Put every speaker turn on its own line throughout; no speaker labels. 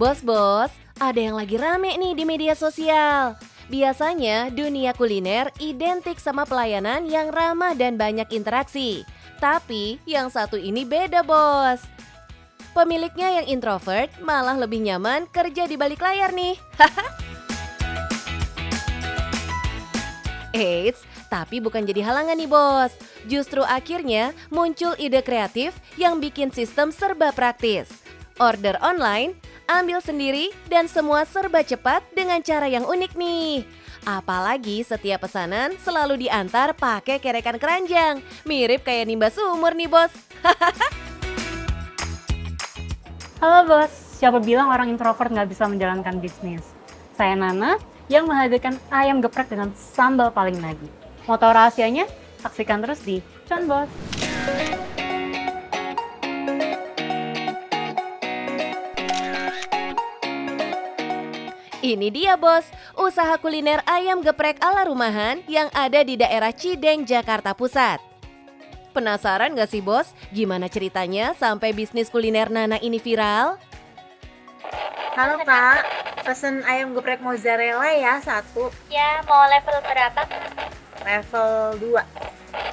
Bos-bos, ada yang lagi rame nih di media sosial. Biasanya dunia kuliner identik sama pelayanan yang ramah dan banyak interaksi. Tapi yang satu ini beda bos. Pemiliknya yang introvert malah lebih nyaman kerja di balik layar nih. Eits, tapi bukan jadi halangan nih bos. Justru akhirnya muncul ide kreatif yang bikin sistem serba praktis. Order online, ambil sendiri, dan semua serba cepat dengan cara yang unik nih. Apalagi setiap pesanan selalu diantar pakai kerekan keranjang. Mirip kayak nimba sumur nih bos.
Halo bos, siapa bilang orang introvert nggak bisa menjalankan bisnis? Saya Nana yang menghadirkan ayam geprek dengan sambal paling nagih. Mau tahu rahasianya? Saksikan terus di Cuan Bos.
Ini dia bos, usaha kuliner ayam geprek ala rumahan yang ada di daerah Cideng, Jakarta Pusat. Penasaran gak sih bos, gimana ceritanya sampai bisnis kuliner Nana ini viral?
Halo Kak, pesen ayam geprek mozzarella ya, satu.
Ya, mau level berapa?
Level 2.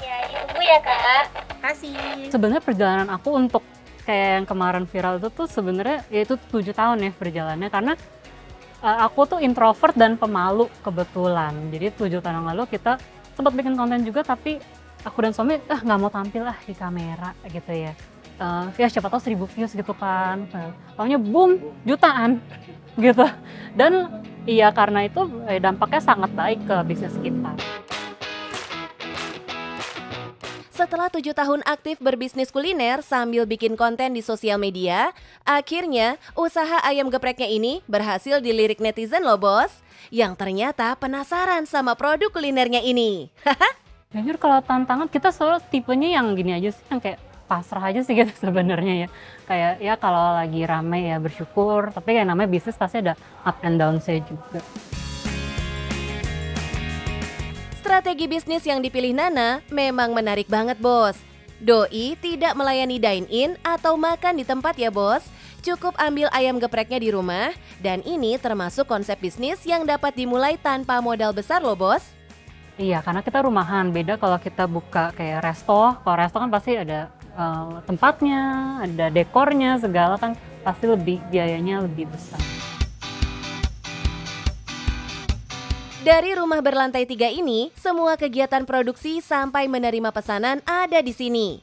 Ya, ditunggu ya kak.
Kasih.
Sebenarnya perjalanan aku untuk kayak yang kemarin viral itu tuh sebenarnya yaitu 7 tahun ya perjalanannya, karena aku tuh introvert dan pemalu kebetulan. Jadi 7 tahun yang lalu kita sempat bikin konten juga, tapi aku dan suami nggak mau tampil di kamera gitu ya. Ya siapa tahu 1000 views gitu kan. Taunya boom, jutaan gitu. Dan iya karena itu dampaknya sangat baik ke bisnis kita.
Setelah 7 tahun aktif berbisnis kuliner sambil bikin konten di sosial media, akhirnya usaha ayam gepreknya ini berhasil dilirik netizen loh bos, yang ternyata penasaran sama produk kulinernya ini.
Jujur kalau tantangan kita selalu tipenya yang gini aja sih, yang kayak pasrah aja sih gitu sebenarnya ya. Kayak ya kalau lagi rame ya bersyukur, tapi kayak namanya bisnis pasti ada up and down saya juga.
Strategi bisnis yang dipilih Nana memang menarik banget bos. Doi tidak melayani dine-in atau makan di tempat ya bos. Cukup ambil ayam gepreknya di rumah, dan ini termasuk konsep bisnis yang dapat dimulai tanpa modal besar loh bos.
Iya, karena kita rumahan. Beda kalau kita buka kayak resto. Kalau resto kan pasti ada tempatnya, ada dekornya, segala kan pasti lebih biayanya lebih besar.
Dari rumah berlantai 3 ini, semua kegiatan produksi sampai menerima pesanan ada di sini.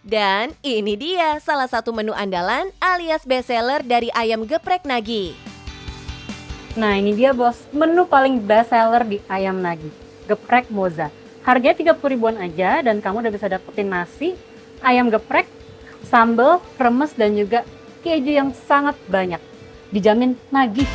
Dan ini dia salah satu menu andalan alias bestseller dari ayam geprek Nagi.
Nah ini dia bos, menu paling bestseller di ayam nagi, geprek moza. Harganya 30 ribuan aja dan kamu udah bisa dapetin nasi, ayam geprek, sambal, remes dan juga keju yang sangat banyak. Dijamin nagih.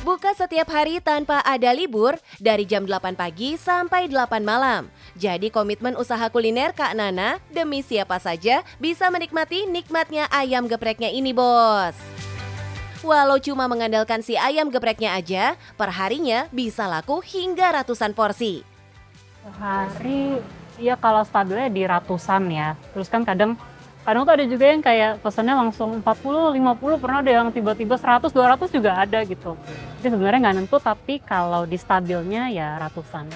Buka setiap hari tanpa ada libur dari jam 8 pagi sampai 8 malam. Jadi komitmen usaha kuliner Kak Nana demi siapa saja bisa menikmati nikmatnya ayam gepreknya ini bos. Walau cuma mengandalkan si ayam gepreknya aja, perharinya bisa laku hingga ratusan porsi.
Hari, ya kalau stabilnya di ratusan ya. Terus kan kadang tuh ada juga yang kayak pesannya langsung 40, 50, pernah ada yang tiba-tiba 100, 200 juga ada gitu. Jadi sebenarnya nggak nentu, tapi kalau di stabilnya ya ratusan.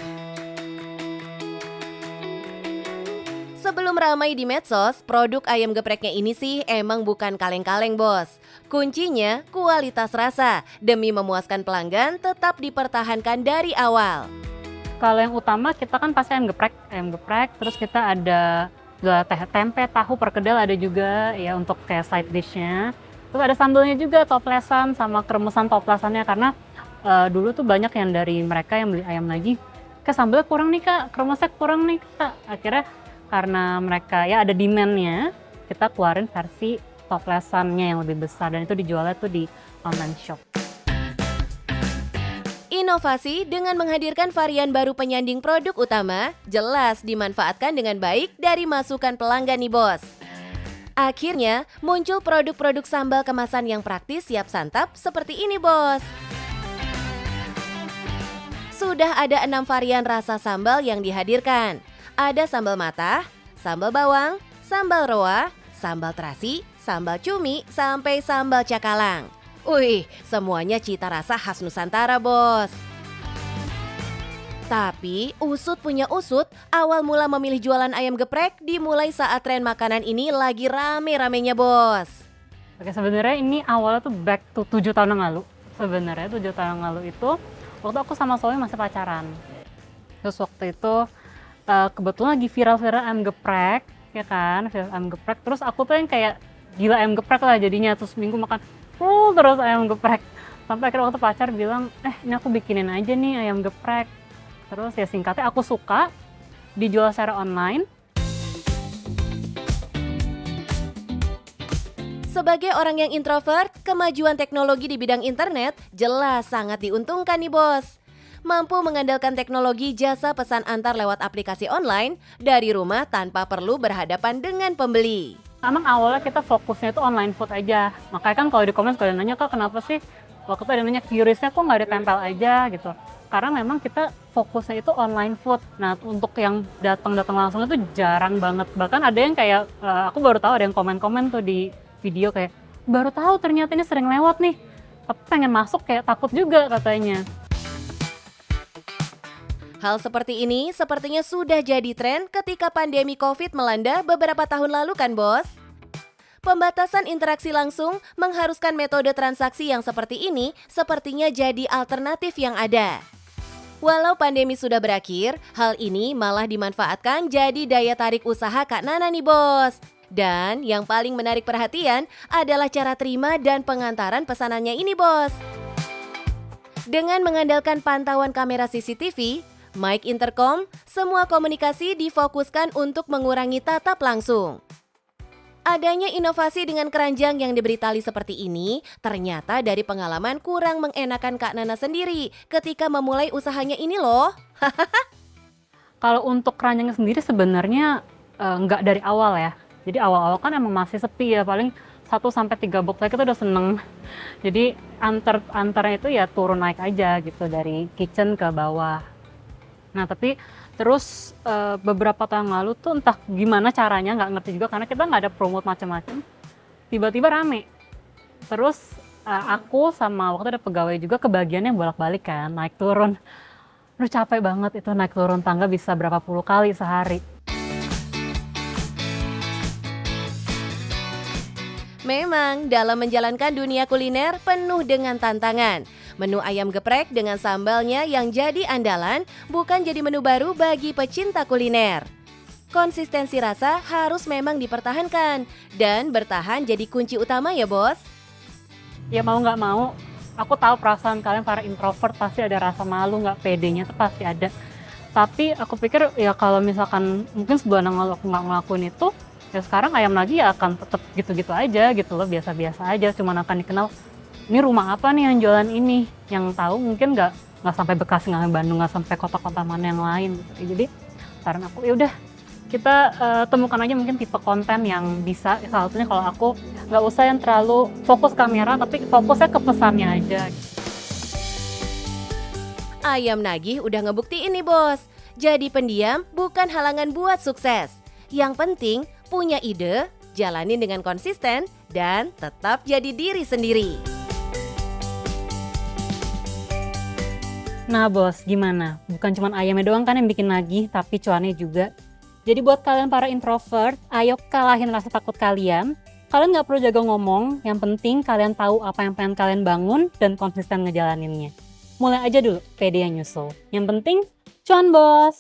Sebelum ramai di medsos, produk ayam gepreknya ini sih emang bukan kaleng-kaleng bos. Kuncinya kualitas rasa, demi memuaskan pelanggan tetap dipertahankan dari awal.
Kalau yang utama kita kan pasti ayam geprek, terus kita ada tempe, tahu, perkedel ada juga ya untuk kayak side dishnya. Terus ada sambelnya juga, toplesan sama kremesan toplesannya, karena dulu tuh banyak yang dari mereka yang beli ayam lagi, sambelnya kurang nih kak, kremesnya kurang nih kak. Akhirnya karena mereka ya ada demand-nya, kita keluarin versi toplesannya yang lebih besar dan itu dijualnya tuh di online shop.
Inovasi dengan menghadirkan varian baru penyanding produk utama jelas dimanfaatkan dengan baik dari masukan pelanggan nih bos. Akhirnya muncul produk-produk sambal kemasan yang praktis siap santap seperti ini bos. Sudah ada 6 varian rasa sambal yang dihadirkan. Ada sambal matah, sambal bawang, sambal roa, sambal terasi, sambal cumi, sampai sambal cakalang. Wih, semuanya cita rasa khas Nusantara, bos. Tapi usut punya usut, awal mula memilih jualan ayam geprek dimulai saat tren makanan ini lagi rame-ramenya, bos.
Oke, sebenarnya ini awalnya tuh back to 7 tahun yang lalu. Sebenarnya 7 tahun yang lalu itu waktu aku sama suami masih pacaran. Terus waktu itu kebetulan lagi viral-viral ayam geprek, ya kan, viral ayam geprek. Terus aku tuh yang kayak gila ayam geprek lah jadinya, terus minggu makan full terus ayam geprek. Sampai akhirnya waktu pacar bilang, ini aku bikinin aja nih ayam geprek. Terus ya singkatnya aku suka, dijual secara online.
Sebagai orang yang introvert, kemajuan teknologi di bidang internet jelas sangat diuntungkan nih, bos. Mampu mengandalkan teknologi jasa pesan antar lewat aplikasi online dari rumah tanpa perlu berhadapan dengan pembeli.
Emang awalnya kita fokusnya itu online food aja. Makanya kan kalau di komen suka ada nanya, Kak kenapa sih waktu itu ada nanya QRIS-nya kok nggak ditempel aja gitu. Karena memang kita fokusnya itu online food. Nah untuk yang datang langsung itu jarang banget. Bahkan ada yang kayak, aku baru tahu ada yang komen-komen tuh di video kayak, baru tahu ternyata ini sering lewat nih. Tapi pengen masuk kayak takut juga katanya.
Hal seperti ini sepertinya sudah jadi tren ketika pandemi COVID melanda beberapa tahun lalu kan, bos? Pembatasan interaksi langsung mengharuskan metode transaksi yang seperti ini sepertinya jadi alternatif yang ada. Walau pandemi sudah berakhir, hal ini malah dimanfaatkan jadi daya tarik usaha Kak Nana nih, bos. Dan yang paling menarik perhatian adalah cara terima dan pengantaran pesanannya ini, bos. Dengan mengandalkan pantauan kamera CCTV, mic intercom, semua komunikasi difokuskan untuk mengurangi tatap langsung. Adanya inovasi dengan keranjang yang diberi tali seperti ini ternyata dari pengalaman kurang mengenakan Kak Nana sendiri ketika memulai usahanya ini loh.
Kalau untuk keranjangnya sendiri sebenarnya nggak dari awal ya. Jadi awal-awal kan emang masih sepi ya, paling 1-3 box kita udah seneng. Jadi antarnya itu ya turun naik aja gitu dari kitchen ke bawah. Nah tapi terus beberapa tahun lalu tuh entah gimana caranya, nggak ngerti juga karena kita nggak ada promote macam-macam. Tiba-tiba rame. Terus aku sama waktu ada pegawai juga kebagiannya bolak-balik kan, naik turun. Aduh capek banget itu naik turun tangga bisa berapa puluh kali sehari.
Memang dalam menjalankan dunia kuliner penuh dengan tantangan. Menu ayam geprek dengan sambalnya yang jadi andalan bukan jadi menu baru bagi pecinta kuliner. Konsistensi rasa harus memang dipertahankan dan bertahan jadi kunci utama ya, bos.
Ya mau nggak mau, aku tahu perasaan kalian para introvert pasti ada rasa malu, nggak pedenya itu pasti ada. Tapi aku pikir ya kalau misalkan mungkin sebulan yang lalu aku nggak ngelakuin itu, ya sekarang ayam lagi ya akan tetap gitu-gitu aja gitu loh, biasa-biasa aja, cuman akan dikenal. Ini rumah apa nih yang jualan ini? Yang tahu mungkin nggak sampai Bekasi, nggak sampai Bandung, nggak sampai kota-kota mana yang lain. Gitu. Jadi saran aku ya udah kita temukan aja mungkin tipe konten yang bisa. Salah satunya kalau aku nggak usah yang terlalu fokus kamera, tapi fokusnya ke pesannya aja.
Ayam nagih udah ngebuktiin nih, bos. Jadi pendiam bukan halangan buat sukses. Yang penting punya ide, jalanin dengan konsisten, dan tetap jadi diri sendiri.
Nah bos, gimana? Bukan cuma ayamnya doang kan yang bikin nagih, tapi cuannya juga. Jadi buat kalian para introvert, ayo kalahin rasa takut kalian. Kalian nggak perlu jago ngomong, yang penting kalian tahu apa yang pengen kalian bangun dan konsisten ngejalaninnya. Mulai aja dulu, pede yang nyusul. Yang penting, cuan bos!